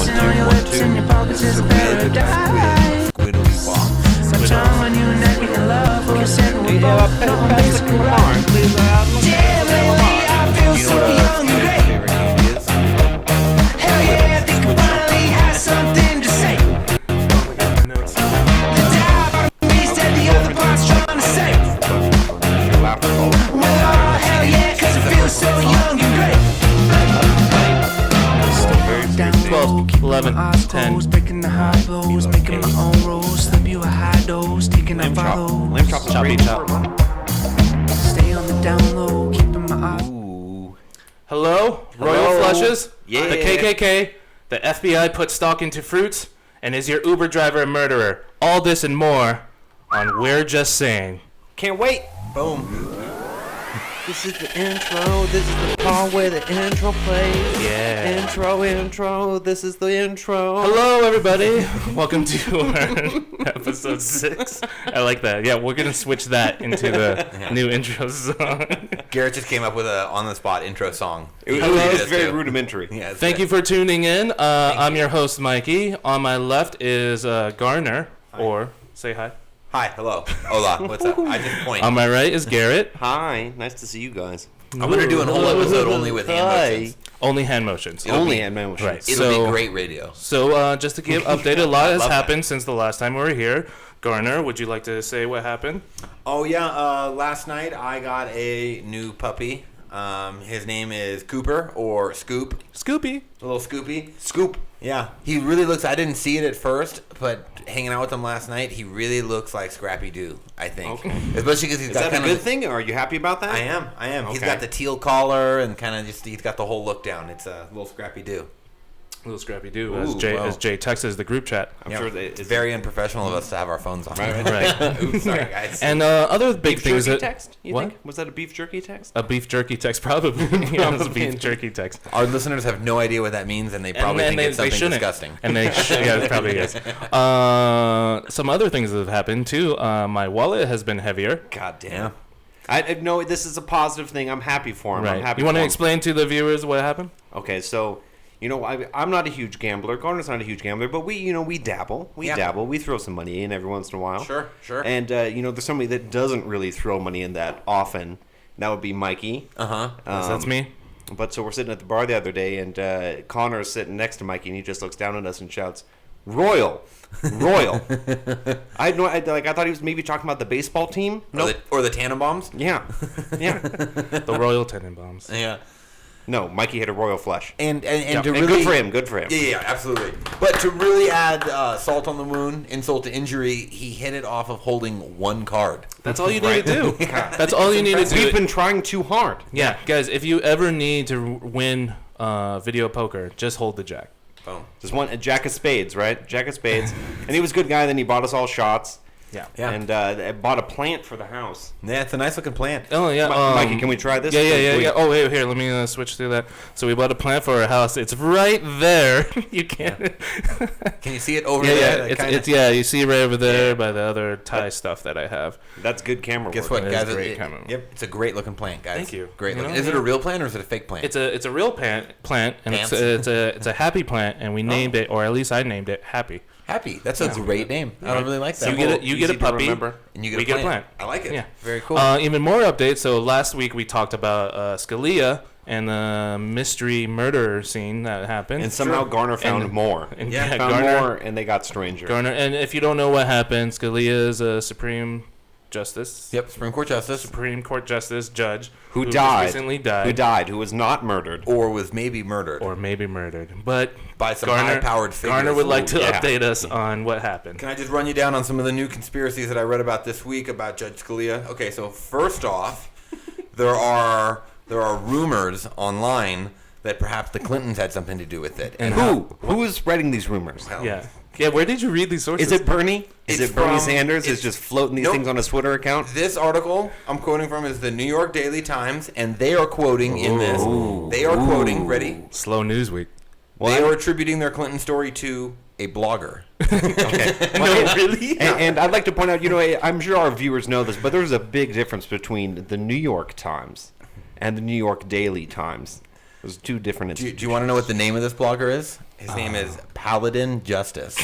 Kissing on your lips and your pockets is paradise. Sometime when you and I get in love, we said we both know basically right. Damn, lately I feel so young and great. Hell yeah, I think I finally have something to say. The dive on me said the other part's trying to say. Well, hell yeah, cause it feels so young and great. 12, 11, 10. Breaking the high blows, making my own rules. Slip you a high dose, taking a follow. Lamb chop, Choppy chop. Stay on the down low, keeping my eyes. Hello, Royal Flushes. Yeah. The KKK. The FBI put stock into fruits, and is your Uber driver a murderer? All this and more on We're Just Saying. Can't wait. Boom. This is the intro. This is the part where the intro plays. Yeah. Intro. This is the intro. Hello, everybody. Welcome to our episode 6. I like that. Yeah, we're going to switch that into the new intro song. Garrett just came up with a on-the-spot intro song. It He was did very too. rudimentary. Yeah, it's Thank good. you for tuning in. I'm your host, Mikey. On my left is Garner, or say hi. Hi, hello. Hola, what's up? I just point. On my right is Garrett. Hi. Nice to see you guys. I'm going to do a whole episode only with hand Hi. motions. Only hand motions. It'll Only be- hand motions. Right. It'll So- be great radio. So just to give update, a lot has love that. happened since the last time we were here. Garner, would you like to say what happened? Oh, yeah, last night I got a new puppy. His name is Cooper, or Scoop. Scoopy. A little Scoopy. Scoop. Yeah. He really looks, I didn't see it at first, but hanging out with him last night, he really looks like Scrappy Doo, I think. Okay. Especially because he's Is got that a kind good of... thing? Are you happy about that? I am. He's Okay. got the teal collar and kind of just, he's got the whole look down. It's a little Scrappy Doo. Little Scrappy Doo, Ooh, as Jay, wow. as Jay texts the group chat. I'm Yeah. sure that It's very unprofessional of us to have our phones on. Right. Oops, sorry, guys. And other big beef things jerky that text. You what? think? Was that a beef jerky text? A beef jerky text, probably. Yeah, it was a beef jerky text. Our listeners have no idea what that means, and they probably think it's something shouldn't. disgusting. And they yeah, it probably is. Some other things that have happened too. My wallet has been heavier. God damn. Yeah. I know this is a positive thing. I'm happy for him. I'm Right. happy. You want for to him. explain to the viewers what happened? Okay, so I'm not a huge gambler. Garner's not a huge gambler, but we dabble. We Yeah. dabble. We throw some money in every once in a while. Sure. And there's somebody that doesn't really throw money in that often. That would be Mikey. Uh-huh. That's me. But so we're sitting at the bar the other day, and Connor's sitting next to Mikey, and he just looks down at us and shouts, "Royal." I thought he was maybe talking about the baseball team. Or the Tannenbaums? Yeah. The Royal Tenenbaums. Yeah. No, Mikey hit a royal flush. And to And really... good for him. Yeah, absolutely. But to really add salt on the wound, insult to injury, he hit it off of holding one card. That's all you need to do. That's all you need to do. We've been trying too hard. Yeah, guys, if you ever need to win video poker, just hold the jack. Boom. Just one a Jack of Spades, right? Jack of Spades. And he was a good guy. Then he bought us all shots. Yeah. Yeah. And bought a plant for the house. Yeah, it's a nice looking plant. Oh yeah, Mikey, can we try this? Yeah. Oh wait, here, let me switch through that. So we bought a plant for our house. It's right there. You can't. Can you see it over Yeah, there? yeah. It's yeah. You see right over there by the other Thai stuff that I have. That's good camera Guess work. what, It is guys? great camera. Yep, it's a great looking plant, guys. Thank you. Great You looking. know, Is it yeah. a real plant or is it a fake plant? It's a real plant, and Pants. it's a happy plant, and we named it, or at least I named it Happy. Happy. That's a great name. I don't really like that. So you get Easy a to puppy, remember. And you get we a get a plant. plant. I like it. Yeah. Very cool. Even more updates. So last week we talked about Scalia and the mystery murder scene that happened. And somehow Garner found And- more. and Yeah, Found Garner, more, and they got stranger. Garner. And if you don't know what happened, Scalia is a Supreme Justice. Yep, Supreme Court Justice. Supreme Court Justice judge Who just died? recently died. Who died? Who was not murdered? Or was maybe murdered. Or maybe murdered. But By some Garner, high-powered figures. Garner would like to Yeah. update us on what happened. Can I just run you down on some of the new conspiracies that I read about this week about Judge Scalia? Okay, so first off, there are rumors online that perhaps the Clintons had something to do with it. And Who is spreading these rumors? Yeah. Yeah, where did you read these sources? Is it Bernie? Is It's it Bernie from- Sanders? Is it's- just floating these Nope. things on his Twitter account? This article I'm quoting from is the New York Daily Times, and they are quoting in this. They are quoting, ready? Slow news week. They are attributing their Clinton story to a blogger. No, really? And I'd like to point out, I'm sure our viewers know this, but there's a big difference between the New York Times and the New York Daily Times. There's two different Do institutions. you want to know what the name of this blogger is? His name is Paladin Justice.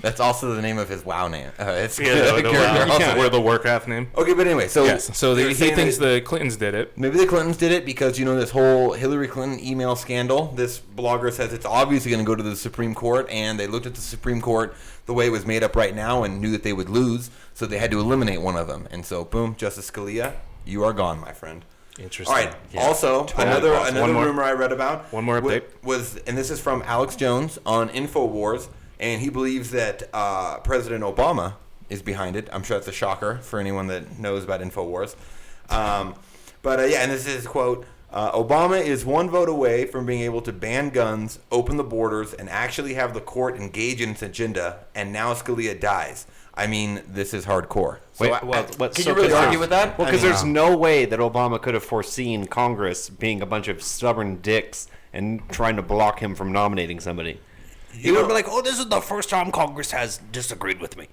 That's also the name of his WoW name. It's World of Warcraft name. Okay, but anyway, so Yes. So they're he saying thinks that the Clintons did it. maybe the Clintons did it because this whole Hillary Clinton email scandal. This blogger says it's obviously going to go to the Supreme Court, and they looked at the Supreme Court the way it was made up right now and knew that they would lose, so they had to eliminate one of them. And so, boom, Justice Scalia, you are gone, my friend. Interesting. All right. Also, another One more. rumor I read about. One more update. Was, and this is from Alex Jones on Infowars, and he believes that President Obama is behind it. I'm sure that's a shocker for anyone that knows about Infowars. But yeah, and this is quote: Obama is one vote away from being able to ban guns, open the borders, and actually have the court engage in its agenda. And now Scalia dies. I mean, this is hardcore. So can you really argue with that? Well, because there's no way that Obama could have foreseen Congress being a bunch of stubborn dicks and trying to block him from nominating somebody. He would be like, "Oh, this is the first time Congress has disagreed with me."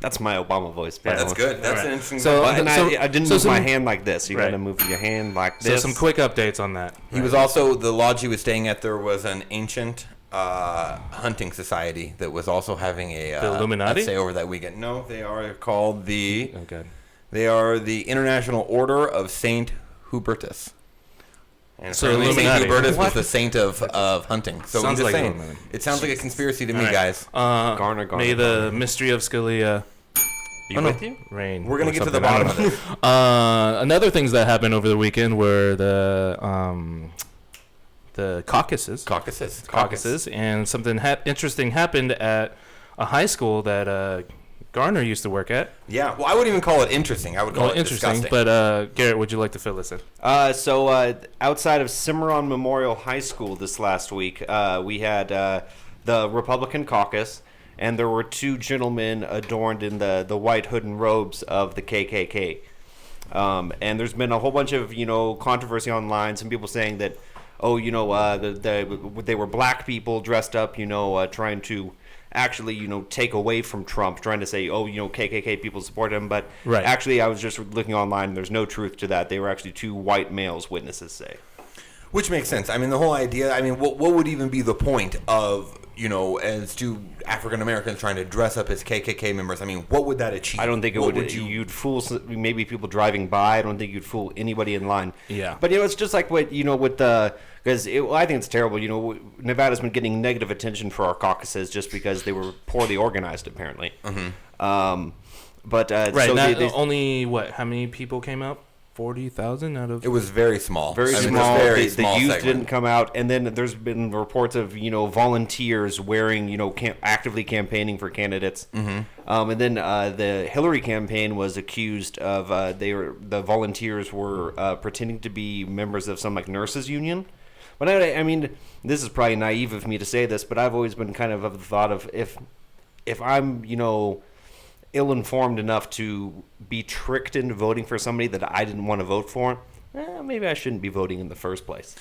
That's my Obama voice. Yeah, that's good. That's an interesting. I didn't move my hand like this. You got to move your hand like this. So some quick updates on that. He was also, the lodge he was staying at, there was an ancient hunting society that was also having the Illuminati? say over that weekend. No, they are called the. Okay. They are the International Order of Saint Hubertus. And So apparently Saint Illuminati. Hubertus What? was the saint of hunting. So Sounds I'm just like saying, Illuminati. it sounds like a conspiracy to me, All right. guys. Garner, May the mystery of Scalia be with you. Reign. We're gonna or get to the something. bottom of this. Another things that happened over the weekend were the caucuses, and something interesting happened at a high school that Garner used to work at. Yeah, well, I wouldn't even call it interesting. I would call it interesting. disgusting. But Garrett, would you like to fill this in? So outside of Cimarron Memorial High School this last week, we had the Republican caucus, and there were two gentlemen adorned in the white hood and robes of the KKK. And there's been a whole bunch of controversy online. Some people saying that, they were black people dressed up, trying to actually, take away from Trump, trying to say, KKK people support him. But actually, I was just looking online, and there's no truth to that. They were actually two white males, witnesses say. Which makes sense. I mean, the whole idea, what would even be the point of, as two African Americans trying to dress up as KKK members? I mean, what would that achieve? I don't think you'd fool maybe people driving by. I don't think you'd fool anybody in line. Yeah. But, it's just like what, with the, because I think it's terrible. Nevada's been getting negative attention for our caucuses just because they were poorly organized, apparently. Mm-hmm. Only, how many people came out? 40,000 out of... It was very small. Very small. The youth segment. didn't come out. And then there's been reports of, volunteers wearing, actively campaigning for candidates. Mm-hmm. And then the Hillary campaign was accused of, the volunteers were pretending to be members of some, nurses union. But I mean, this is probably naive of me to say this, but I've always been kind of the thought of if I'm, ill-informed enough to be tricked into voting for somebody that I didn't want to vote for, maybe I shouldn't be voting in the first place.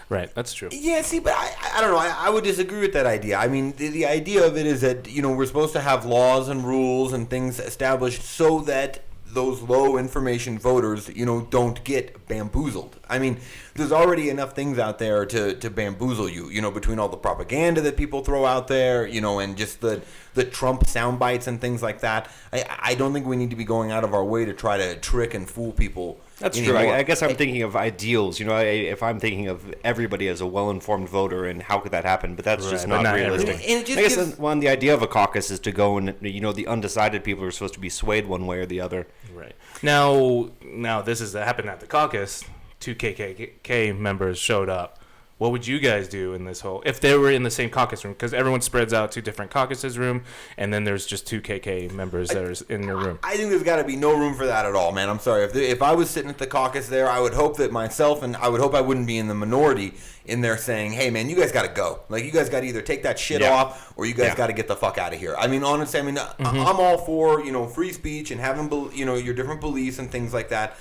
Right, that's true. Yeah, see, but I don't know. I would disagree with that idea. I mean, the idea of it is that, we're supposed to have laws and rules and things established so that those low information voters, don't get bamboozled. I mean, there's already enough things out there to bamboozle you, between all the propaganda that people throw out there, and just the Trump sound bites and things like that. I don't think we need to be going out of our way to try to trick and fool people. That's true. I guess I'm thinking of ideals. If I'm thinking of everybody as a well-informed voter, and how could that happen? But that's just not realistic. And it just I guess the idea of a caucus is to go and the undecided people are supposed to be swayed one way or the other. Right. Now this is happened at the caucus. Two KKK members showed up. What would you guys do in this whole, if they were in the same caucus room? Because everyone spreads out to different caucuses room, and then there's just two KK members that are in your room. I think there's got to be no room for that at all, man. I'm sorry. If I was sitting at the caucus there, I would hope that myself, and I would hope I wouldn't be in the minority in there saying, hey, man, you guys got to go. You guys got to either take that shit off, or you guys got to get the fuck out of here. I mean, honestly, I'm all for, free speech and having, your different beliefs and things like that.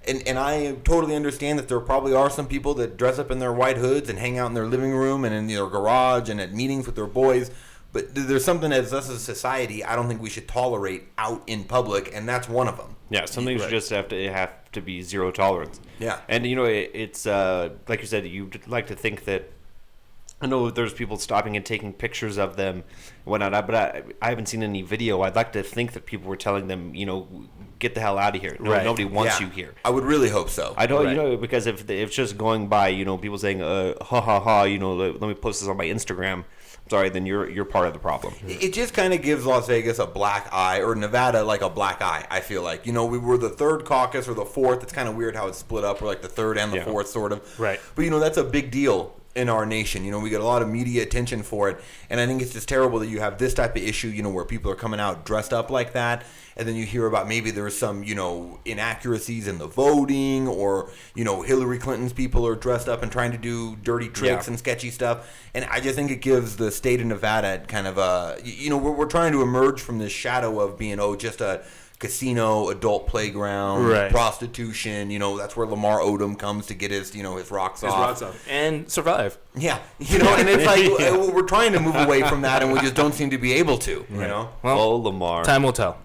And I totally understand that there probably are some people that dress up in their white hoods and hang out in their living room and in their garage and at meetings with their boys. But there's something as us as a society I don't think we should tolerate out in public, and that's one of them. Yeah, some things just have to be zero tolerance. Yeah. And, it's like you said, you'd like to think that I know there's people stopping and taking pictures of them and whatnot, but I haven't seen any video. I'd like to think that people were telling them, get the hell out of here. No, Right. Nobody wants Yeah. you here. I would really hope so. I don't, Right. because if it's just going by, people saying, ha ha ha, let me post this on my Instagram. Sorry, then you're part of the problem. It just kind of gives Las Vegas a black eye, or Nevada like a black eye, I feel like. We were the third caucus or the fourth. It's kind of weird how it's split up. We're like the third and the Yeah. fourth, sort of. Right. But, that's a big deal in our nation. We get a lot of media attention for it. And I think it's just terrible that you have this type of issue, where people are coming out dressed up like that. And then you hear about maybe there was some, inaccuracies in the voting, or, Hillary Clinton's people are dressed up and trying to do dirty tricks Yeah. and sketchy stuff. And I just think it gives the state of Nevada kind of a, we're trying to emerge from this shadow of being, just a casino, adult playground, Right. prostitution. That's where Lamar Odom comes to get his rocks off. And survive. Yeah. And it's like we're trying to move away from that, and we just don't seem to be able to, Well, Oh, Lamar. time will tell.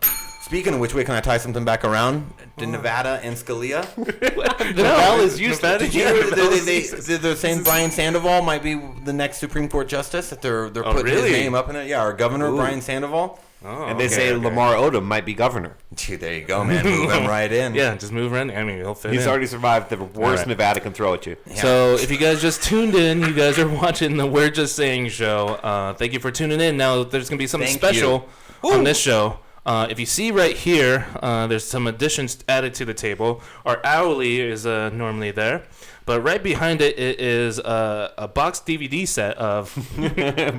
Speaking of which, wait, can I tie something back around to Nevada and Scalia? The bell is useless. Did you hear they're saying Brian Sandoval might be the next Supreme Court justice? That they're putting really? his name up in it. Yeah, our governor, Brian Sandoval. Oh, And they okay, say okay. Lamar Odom might be governor. Gee, there you go, man. Move him right in. Yeah, just move around. I mean, he'll fit He's in. already survived the worst Alright. Nevada can throw at you. So if you guys just tuned in, you guys are watching the We're Just Saying show. Thank you for tuning in. Now there's going to be something Thank special you. on this show. If you see right here, there's some additions added to the table. Our hourly is normally there. But right behind it is a box DVD set of...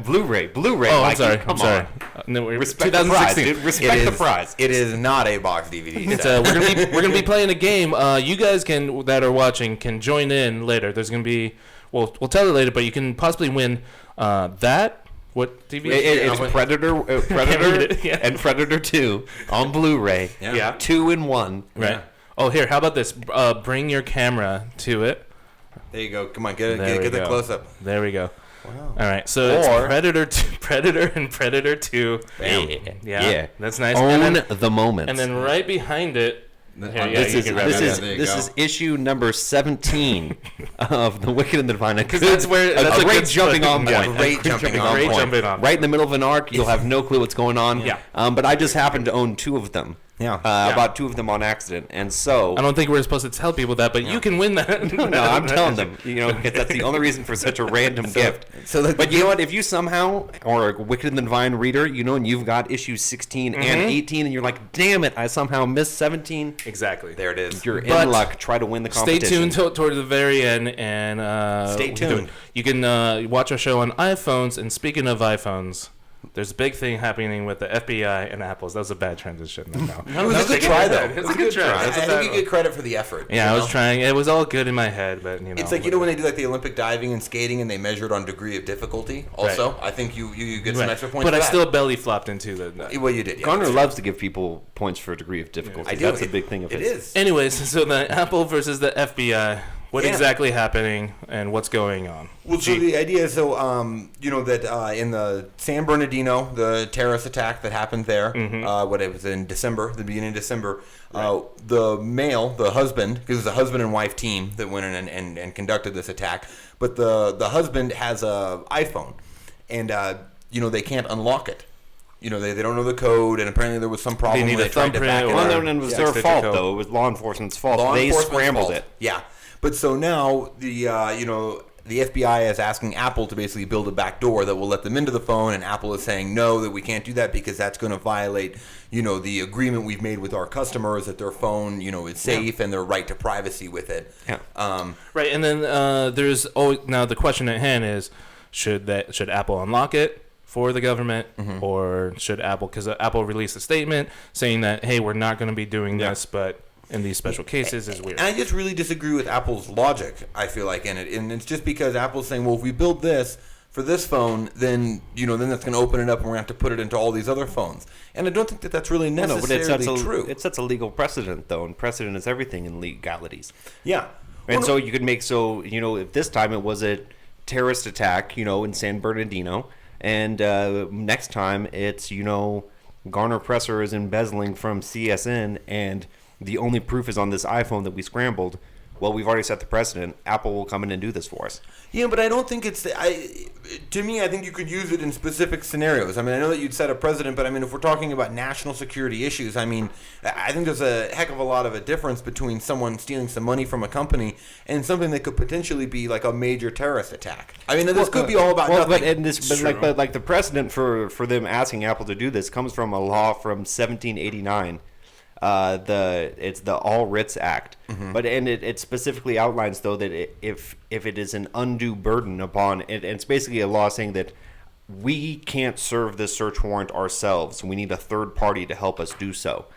Blu-ray. Oh, I'm Mikey, sorry. come I'm sorry. on. No, Respect the prize, 2016. dude. Respect the prize. It is not a box DVD. It's, set. we're gonna be playing a game. You guys that are watching can join in later. There's gonna be we'll tell you later, but you can possibly win that. What DVD? It's Predator, it, yeah. and Predator 2 on Blu-ray. Yeah. 2 in 1. Right. Yeah. Oh, here. How about this? Bring your camera to it. There you go. Come on, get There we the go. close up. There we go. Wow. All right. So it's Or- Predator and Predator 2. Bam. Yeah. That's nice. Own And then, the moment. and then right behind it. Here, yeah, this you is can grab this it. is There you this go. is issue number 17 of the Wicked and the Divine. Because that's where- that's a a great good jumping on yeah, point. great jumping on Great point. jumping on. Right in the middle of an arc, you'll have no clue what's going on. Yeah. But I just happen to own 2 of them. Yeah. About 2 of them on accident, and so. I don't think we're supposed to tell people that, but you can win that. No, I'm telling them, because that's the only reason for such a random gift. But you know what? If you somehow are a Wicked and the Divine reader, and you've got issues 16 and 18, and you're like, damn it, I somehow missed 17. Exactly. There it is. You're But in luck. Try to win the Stay competition. tuned toward the very end, and Stay tuned. You can watch our show on iPhones. And speaking of iPhones, there's a big thing happening with the FBI and Apple's. That was a bad transition. It was a good try, though. It was a good try. I think you get credit for the effort. Yeah, I you was know? trying. It was all good in my head, but It's like when they do like the Olympic diving and skating, and they measure it on degree of difficulty. Also, I think you get some Right. extra points. But for I that. still belly flopped into the. Well, you did. Yeah. Garner loves to give people points for a degree of difficulty. I do. That's a big thing of It his. is. Anyways, so the Apple versus the FBI. What Yeah. exactly happening and what's going on? Well, so the idea is that in the San Bernardino, the terrorist attack that happened there, what it was in December, the beginning of December, the male, the husband, because it was a husband and wife team that went in and conducted this attack, but the husband has a iPhone, and they can't unlock it. They don't know the code, and apparently there was some problem They need when a they tried to back thumbprint it or- up. Well, no, it was their Six-digit fault, code. though. It was law enforcement's fault. Law They enforcement's scrambled fault. it. Yeah, but so now the FBI is asking Apple to basically build a back door that will let them into the phone, and Apple is saying no, that we can't do that because that's going to violate the agreement we've made with our customers that their phone is safe and their right to privacy with it. Yeah. Right, and then there's always now the question at hand is should Apple unlock it for the government, or should Apple? Because Apple released a statement saying that hey, we're not going to be doing this, but in these special cases is weird. And I just really disagree with Apple's logic, I feel like, in it. And it's just because Apple's saying, well, if we build this for this phone, then that's going to open it up and we're going to have to put it into all these other phones. And I don't think that that's really necessarily true. It sets a legal precedent, though, and precedent is everything in legalities. Yeah. And so you could make if this time it was a terrorist attack, in San Bernardino, and next time it's, Garner Presser is embezzling from CSN, and the only proof is on this iPhone that we scrambled. well, we've already set the precedent. Apple will come in and do this for us. Yeah, but I don't think it's. To me, I think you could use it in specific scenarios. I mean, I know that you'd set a precedent, but I mean, if we're talking about national security issues, I mean, I think there's a heck of a lot of a difference between someone stealing some money from a company and something that could potentially be like a major terrorist attack. I mean, this could be all about nothing. But the precedent for them asking Apple to do this comes from a law from 1789. It's the All Writs Act, but it specifically outlines though that if it is an undue burden upon it, it's basically a law saying that we can't serve this search warrant ourselves. We need a third party to help us do so.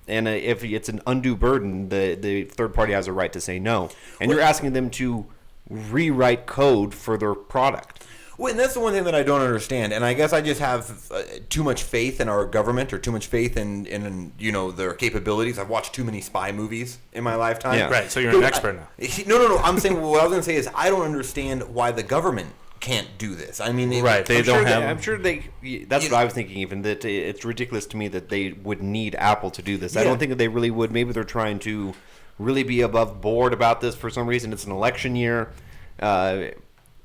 And if it's an undue burden, the third party has a right to say no. And you're asking them to rewrite code for their product. Well, and that's the one thing that I don't understand, and I guess I just have too much faith in our government or too much faith in their capabilities. I've watched too many spy movies in my lifetime. Yeah. Right, so you're an expert now. No. I'm saying what I was going to say is I don't understand why the government can't do this. I mean, I'm sure they. That's what I was thinking. Even that it's ridiculous to me that they would need Apple to do this. Yeah. I don't think that they really would. Maybe they're trying to really be above board about this for some reason. It's an election year.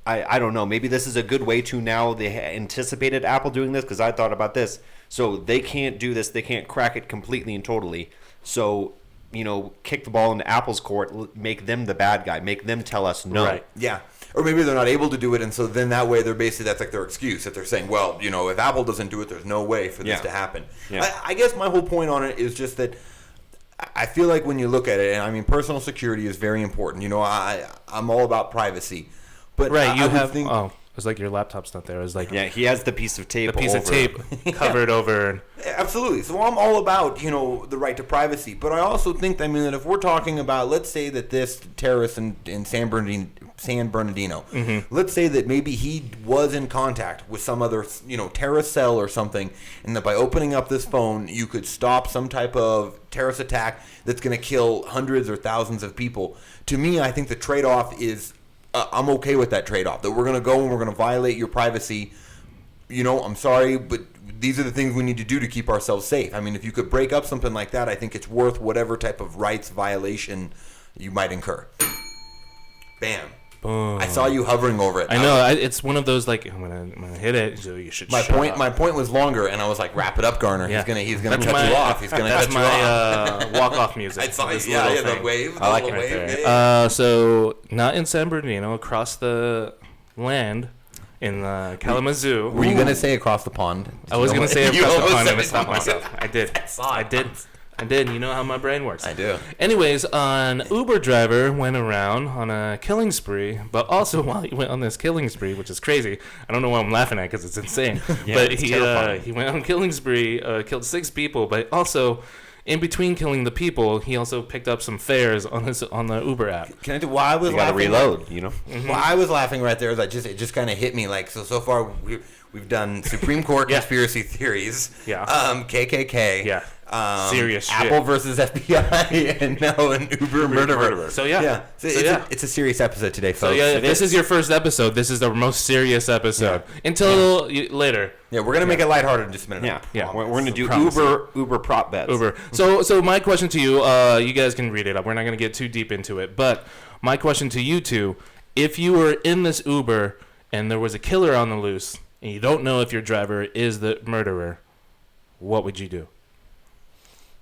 I don't know. Maybe this is a good way to now. They anticipated Apple doing this because I thought about this. So they can't do this. They can't crack it completely and totally. So, kick the ball into Apple's court, make them the bad guy, make them tell us no. Right. Yeah. Or maybe they're not able to do it, and so then that way that's like their excuse that they're saying, well, if Apple doesn't do it, there's no way for this to happen. Yeah. I guess my whole point on it is just that I feel like when you look at it, and I mean, personal security is very important. I'm all about privacy. But right, it's like your laptop's not there. It's like he has the piece of tape. Covered over. Absolutely. So I'm all about the right to privacy, but I also think that if we're talking about, let's say that this terrorist in San Bernardino, let's say that maybe he was in contact with some other terrorist cell or something, and that by opening up this phone you could stop some type of terrorist attack that's going to kill hundreds or thousands of people. To me, I think the trade-off is. I'm okay with that trade-off, that we're going to go and we're going to violate your privacy. I'm sorry, but these are the things we need to do to keep ourselves safe. I mean, if you could break up something like that, I think it's worth whatever type of rights violation you might incur. Bam. Boom. I saw you hovering over it. I know. It's one of those, like, I'm gonna hit it, so you should My point was longer, and I was like, wrap it up, Garner. Yeah. He's gonna cut you off. He's gonna cut you off. That's my walk-off music. I saw the wave. I like the it wave. right there. So, not in San Bernardino, across the land in Kalamazoo. Were you gonna say across the pond? I was gonna say across the pond and it. stop myself. I did. You know how my brain works. I do. Anyways, an Uber driver went around on a killing spree, but also while he went on this killing spree, which is crazy, I don't know why I'm laughing at because it's insane. But he went on a killing spree, killed 6 people, but also in between killing the people, he also picked up some fares on the Uber app. Can I do? Why I was You got to laughing? reload. Why I was laughing right there is it just kind of hit me like so far we've done Supreme Court conspiracy theories. Yeah. KKK. Yeah. Serious shit. Apple versus FBI, and now an Uber murderer. So yeah. It's a serious episode today, folks. So yeah, if this is your first episode, this is the most serious episode. Until later. Yeah, we're gonna make it lighthearted in just a minute. Yeah. We're gonna do Promise. Uber prop bets. Uber. So my question to you, you guys can read it up. We're not gonna get too deep into it, but my question to you two: if you were in this Uber and there was a killer on the loose, and you don't know if your driver is the murderer, what would you do?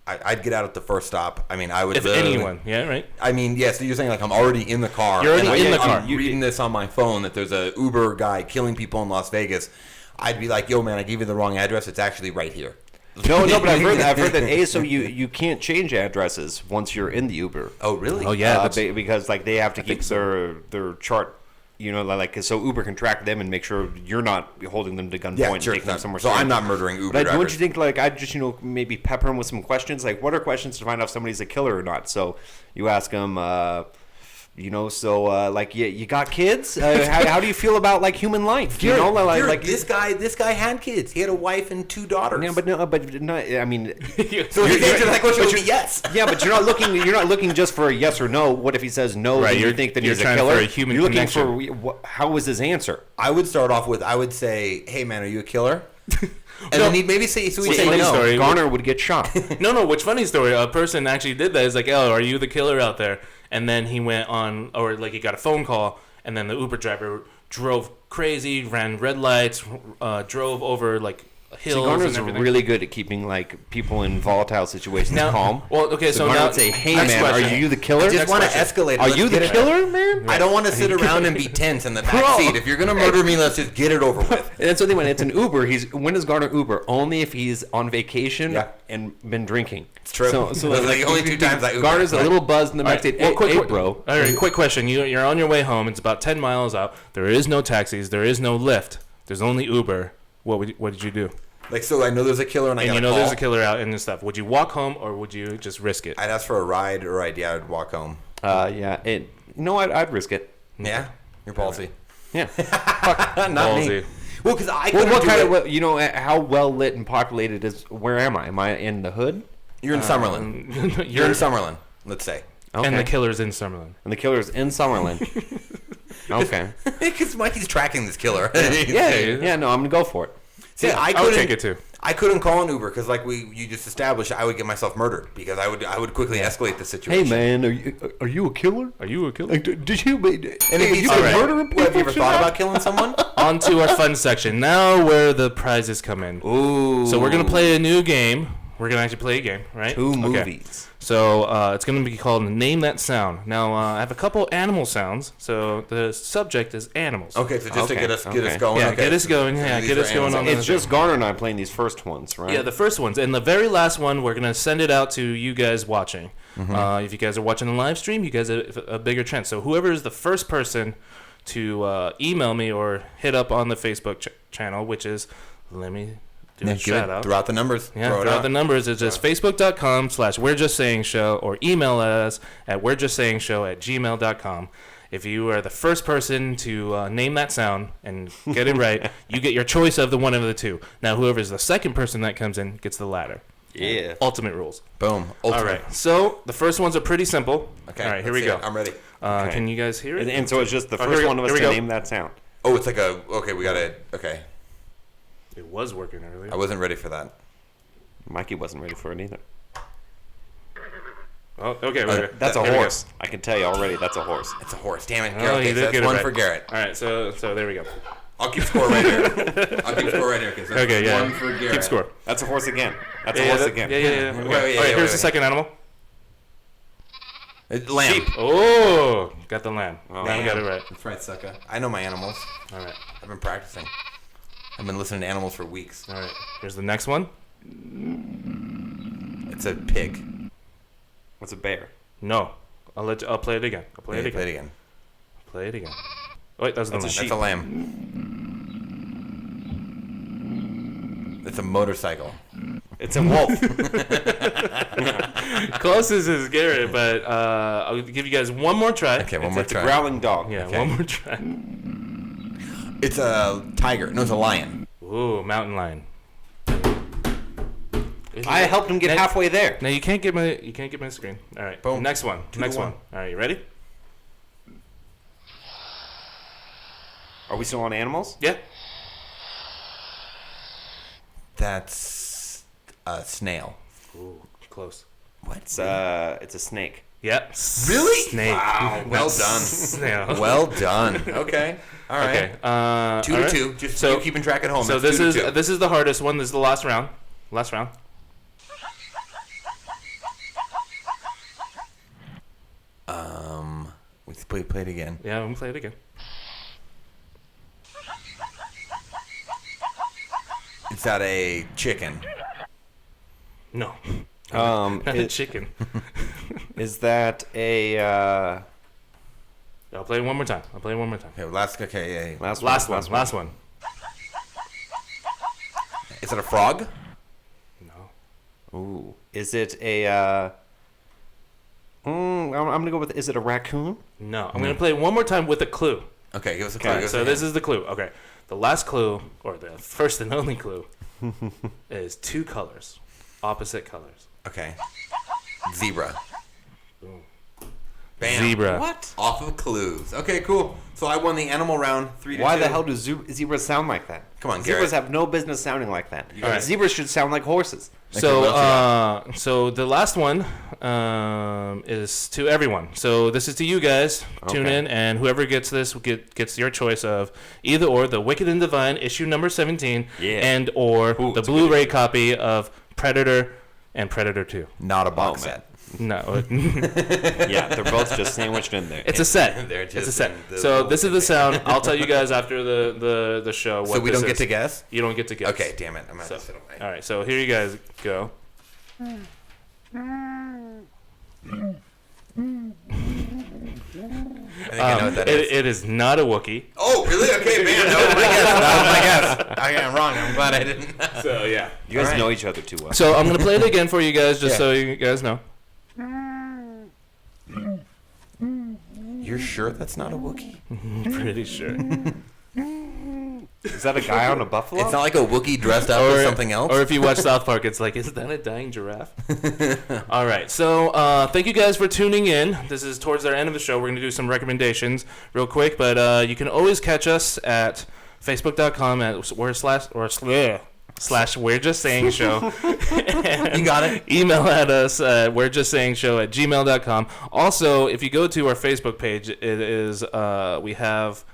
I'd get out at the first stop. I mean, I would. If anyone, yeah, right. I mean, yeah. So you're saying like I'm already in the car. You're already in the car. I'm reading this on my phone that there's a Uber guy killing people in Las Vegas. I'd be like, yo, man, I gave you the wrong address. It's actually right here. No, but I've heard that. So you can't change addresses once you're in the Uber. Oh, really? Oh, yeah. Because like they have to keep their chart. So Uber can track them and make sure you're not holding them to gunpoint and taking them somewhere. So I'm not murdering Uber But drivers. don't you think I'd just maybe pepper them with some questions? Like, what are questions to find out if somebody's a killer or not? So you ask them, you got kids? How do you feel about human life? This guy had kids. He had a wife and 2 daughters. Yeah, but not. I mean, so his answer to that question would be yes. Yeah, but you're not looking. You're not looking just for a yes or no. What if he says no? Right, then you think that you're he's a trying killer. for a human you're looking connection. for how was his answer? I would start off with, I would say, hey man, are you a killer? And then he'd maybe say, so he'd See, say funny no. story. Garner would get shot. No, which funny story? A person actually did that. He's like, "Oh, are you the killer out there?" And then he went on, or like he got a phone call, and then the Uber driver drove crazy, ran red lights, drove over like hills See, Garner's and everything. really good at keeping like people in volatile situations calm. Well, okay, so Garner now would say, "Hey next man, question. are you the killer? I just want to question. escalate. Are Let's you get the it- killer, man?" I don't want to sit around and be tense in the back seat. If you're gonna murder me, let's just get it over with. And that's the thing when it's an Uber. When does Garner Uber? Only if he's on vacation Yeah. and been drinking. It's true. So Those are the only two times I Uber. Garner's a little buzzed in the All back right, seat. well, Hey, bro. All right, quick question. You're on your way home. It's about 10 miles out. There is no taxis. There is no Lyft. There's only Uber. What did you do? Like, so I know there's a killer and I And got you a know call. there's a killer out and stuff. Would you walk home or would you just risk it? I'd ask for a ride, or I'd walk home. Yeah. You know what? I'd risk it. Yeah, you're ballsy. Yeah. Not me. Ballsy. Well, because I Well, couldn't what do kind it. of how well lit and populated is? Where am I? Am I in the hood? You're in Summerlin. You're You're in Summerlin. Let's say. Okay. And the killer's in Summerlin. And the killer's in Summerlin. Okay. Because Mikey's tracking this killer. Yeah. No, I'm gonna go for it. See, I I would couldn't take it too. I couldn't call an Uber because, like you just established, I would get myself murdered because I would quickly escalate the situation. Hey man, are you a killer? Are you a killer? Like, did you? And if you he's been Alright. murdering people? Have you ever thought about killing someone? On to our fun section. Now where the prizes come in. Ooh. So we're going to play a new game. We're going to actually play a game, right? Two Okay. movies. So it's going to be called Name That Sound. Now, I have a couple animal sounds. So the subject is animals. Okay, so just to Okay, get us okay. going. Yeah, okay. get us going. Yeah, These get are us going animals. on the It's just Garner and I playing these first ones, right? Yeah, the first ones. And the very last one, we're going to send it out to you guys watching. If you guys are watching the live stream, you guys have a bigger chance. So whoever is the first person to email me or hit up on the Facebook channel, which is, let me do Yeah, a good. shout out. Throw out the numbers. Yeah, Throw it throw out out. the numbers. It's just facebook.com/We're Just Saying Show or email us at We're Just Saying Show at gmail.com. If you are the first person to name that sound and get it right, you get your choice of the one of the two. Now, whoever's the second person that comes in gets the latter. Yeah. Ultimate rules. Boom. All Ultimate. right. So the first ones are pretty simple. Okay. All right, here let's we see go. it. I'm ready. Okay. Can you guys hear it? And so it's just the Oh, here first we go. one of us Here we to go. name that sound. Oh, it's like a. Okay, we got it. Okay. It was working earlier. I wasn't ready for that. Mikey wasn't ready for it either. Oh, okay. Wait. That's a There we go. horse. I can tell you already. That's a horse. It's a horse. Damn it. Oh, Garrett you gets did it. get That's it one right. for Garrett. All right. So there we go. I'll keep score right here. I'll keep score right here. 'Cause that's Okay. Yeah. One for Garrett. Keep score. That's a horse again. That's a Yeah, horse that- again. Yeah. Okay. wait, All right. wait, Here's wait. the second animal. Lamb. Oh, got the lamb. Oh, Lamb got it right. That's right, sucker. I know my animals. All right. I've been practicing. I've been listening to animals for weeks. All right. Here's the next one. It's a pig. What's a bear? No. I'll play it again. I'll play it Play again. it again. Play it again. Oh, wait, that's the That's a lamb. sheep. That's a lamb. It's a motorcycle. It's a wolf. Closest is Garrett, but I'll give you guys one more try. Okay, one It's more a try. growling dog. Yeah, Okay. one more try. It's a tiger. No, it's a lion. Ooh, mountain lion. I helped him get Now- halfway there. Now you can't get my screen. All right. Boom. Next one. 2 to Next 1. one. All right, you ready? Are we still on animals? Yeah. That's a snail. Ooh, close. It's a snake. Yep. Really? Snake. Wow. Well done. Snail. Well done. Okay. All right. Okay. 2 all to right. 2. Just So- you keeping track at home. So It's this 2 is to 2. this is the hardest one. This is the last round. Last round. Let's play it again. Yeah, I'm gonna play it again. Is that a chicken? No. Not Not a chicken. Is that a I'll play it one more time. I'll play it one more time. Okay, last. Okay, yeah. last Last one? one. Last one. Is it a frog? No. Ooh. Is it a I'm gonna go with. Is it a raccoon? No. I'm gonna play it one more time with a clue. Okay, give us a clue. Okay, give us so a this hint. is the clue. Okay. The last clue, or the first and only clue, is 2 colors. Opposite colors. Okay. Zebra. Boom. Bam. Zebra. What? Off of Clues. Okay, cool. So I won the animal round 3-2. Why the hell do zebras sound like that? Come on, zebras Garrett. have no business sounding like that. Alright. Zebras should sound like horses. So the last one is to everyone. So this is to you guys. Tune Okay. in, and whoever gets this gets your choice of either or the Wicked and Divine issue number 17, Yeah. and or Ooh, the it's a good Blu-ray issue. copy of Predator and Predator 2. Not a box Oh, man. set. No, Yeah, they're both just sandwiched in there. it's a set. They're It's a just set. in the So little this is the sound. I'll tell you guys after the show. What So we this don't get is. to guess? You don't get to guess. Okay, damn it. I'm going to So, have to sit on my... all right. So here you guys go. I think I know what that is. It is not a Wookiee. Oh, really? Okay, man. That was my guess. That was my guess. I am wrong. I'm glad I didn't. So yeah. You guys Alright. know each other too well. So I'm gonna play it again for you guys, just Yeah. so you guys know. You're sure that's not a Wookiee? Pretty sure. Is that a guy on a buffalo? It's not like a Wookiee dressed up as something else? Or if you watch South Park, it's like, is that a dying giraffe? All right. So thank you guys for tuning in. This is towards our end of the show. We're going to do some recommendations real quick, but you can always catch us at facebook.com at // We're Just Saying Show. You got it. Email at us at We're Just Saying Show at gmail.com. Also, if you go to our Facebook page, it is we have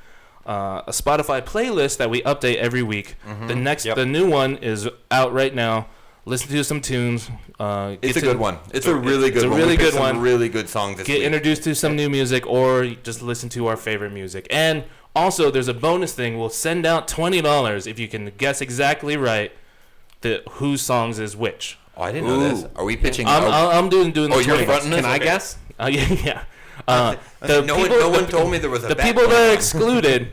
a Spotify playlist that we update every week. The new one is out right now. Listen to some tunes. It's a good one. It's a really good it's a one. really We picked good some one. really good songs this Get week. introduced to some new music, or just listen to our favorite music. And also, there's a bonus thing. We'll send out $20 if you can guess exactly right whose songs is which. Oh, I didn't know this. Ooh. Are we pitching? I'm doing the Oh, you're 20 fronting this? Can I Okay. guess? yeah. No one told me there was a The bet people going that are on. excluded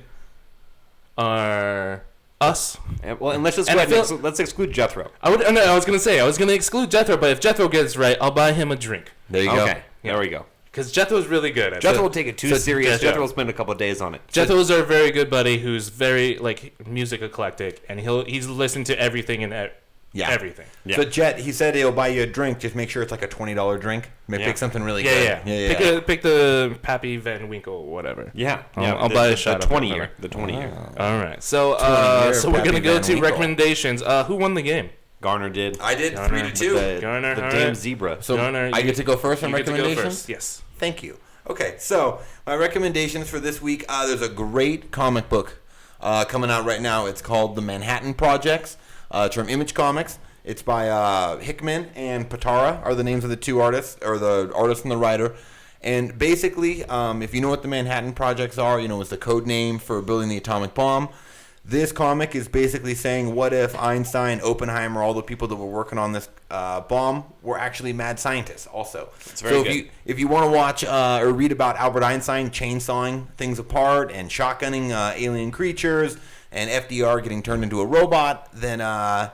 are us. Well, and let's just And go I ahead and feel- let's exclude Jethro. I was gonna exclude Jethro, but if Jethro gets right, I'll buy him a drink There you go. Okay, there we go. because Jethro's really good at Jethro it. will take it too So- serious. yeah. Jethro will spend a couple of days on it. Jethro's our very good buddy who's very music eclectic, and he's listened to everything and Yeah. everything. Yeah. So Jet, he said he'll buy you a drink. Just make sure it's like a $20 drink. Maybe Yeah. pick something really Yeah. good. Pick the Pappy Van Winkle, whatever. Yeah, I'll buy a shot The of 20 it. year. The 20 year. All right. So 20-year so we're Pappy gonna go Van to Winkle. recommendations. Who won the game? Garner did. I did Garner. 3-2. The, Garner, the all damn right. zebra. So Garner, I get to go first on You get to go recommendations. first. Yes. Thank you. Okay, so my recommendations for this week. There's a great comic book coming out right now. It's called The Manhattan Projects. It's from Image Comics. It's by Hickman and Patara are the names of the two artists, or the artist and the writer. And basically, if you know what the Manhattan Projects are, it's the code name for building the atomic bomb. This comic is basically saying, what if Einstein, Oppenheimer, all the people that were working on this bomb were actually mad scientists also. very So good. if you want to watch or read about Albert Einstein chainsawing things apart and shotgunning alien creatures and FDR getting turned into a robot, then this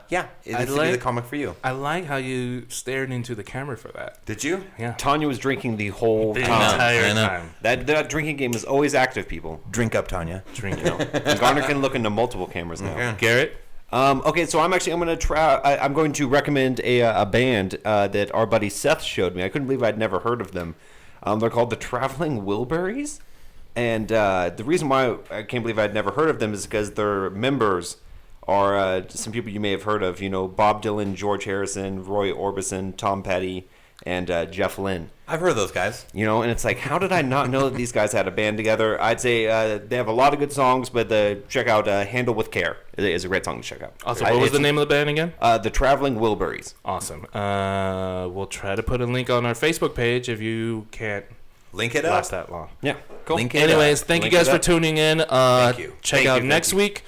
would be like- the comic for you. I like how you stared into the camera for that. Did you? Yeah. Tanya was drinking the whole The time. entire I know. time. That drinking game is always active, people. Drink up, Tanya. Drinking. And Garner can look into multiple cameras now. Okay. Garrett. Okay, so I'm going to recommend a band that our buddy Seth showed me. I couldn't believe I'd never heard of them. They're called the Traveling Wilburys, and the reason why I can't believe I'd never heard of them is because their members are some people you may have heard of. Bob Dylan, George Harrison, Roy Orbison, Tom Petty, and Jeff Lynne. I've heard of those guys. And it's like, how did I not know that these guys had a band together? I'd say they have a lot of good songs, but check out "Handle with Care" is a great song to check out. Also, what was It's- the name of the band again? The Traveling Wilburys. Awesome. We'll try to put a link on our Facebook page if you can't Link it up. last that long. Yeah, cool. Link it Anyways, up. thank you Link guys it for up. tuning in. Thank you. Check Thank out you, next thank you. week.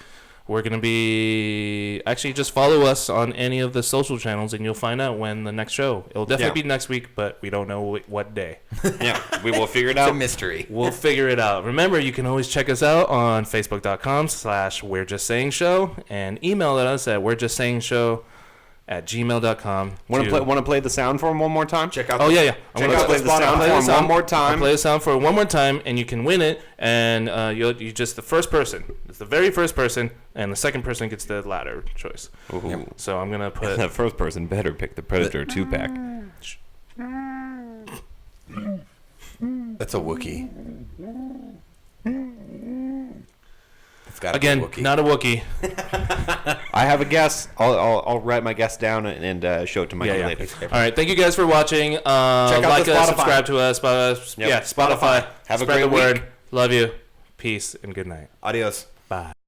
We're going to be... Actually, just follow us on any of the social channels, and you'll find out when the next show. It'll definitely Yeah. be next week, but we don't know what day. Yeah, we will figure it It's a out. mystery. We'll figure it out. Remember, you can always check us out on Facebook.com/We're Just Saying Show, and email us at We're Just Saying Show @gmail.com. Want to play the sound for him one more time? Check out. Oh yeah. Check out the sound for him one more time. I'll play the sound for it one more time, and you can win it. And you just the first person. It's the very first person, and the second person gets the latter choice. Ooh. So I'm gonna put. The first person better pick the Predator 2-pack. That's a Wookiee. It's got Again, a Wookiee. not a Wookiee. I have a guess. I'll write my guess down and show it to Michael later. All right, thank you guys for watching. Check out like the us, Spotify. subscribe to us. Yep. Yeah, Spotify. Have a Spread great the word. week. Love you. Peace and good night. Adios. Bye.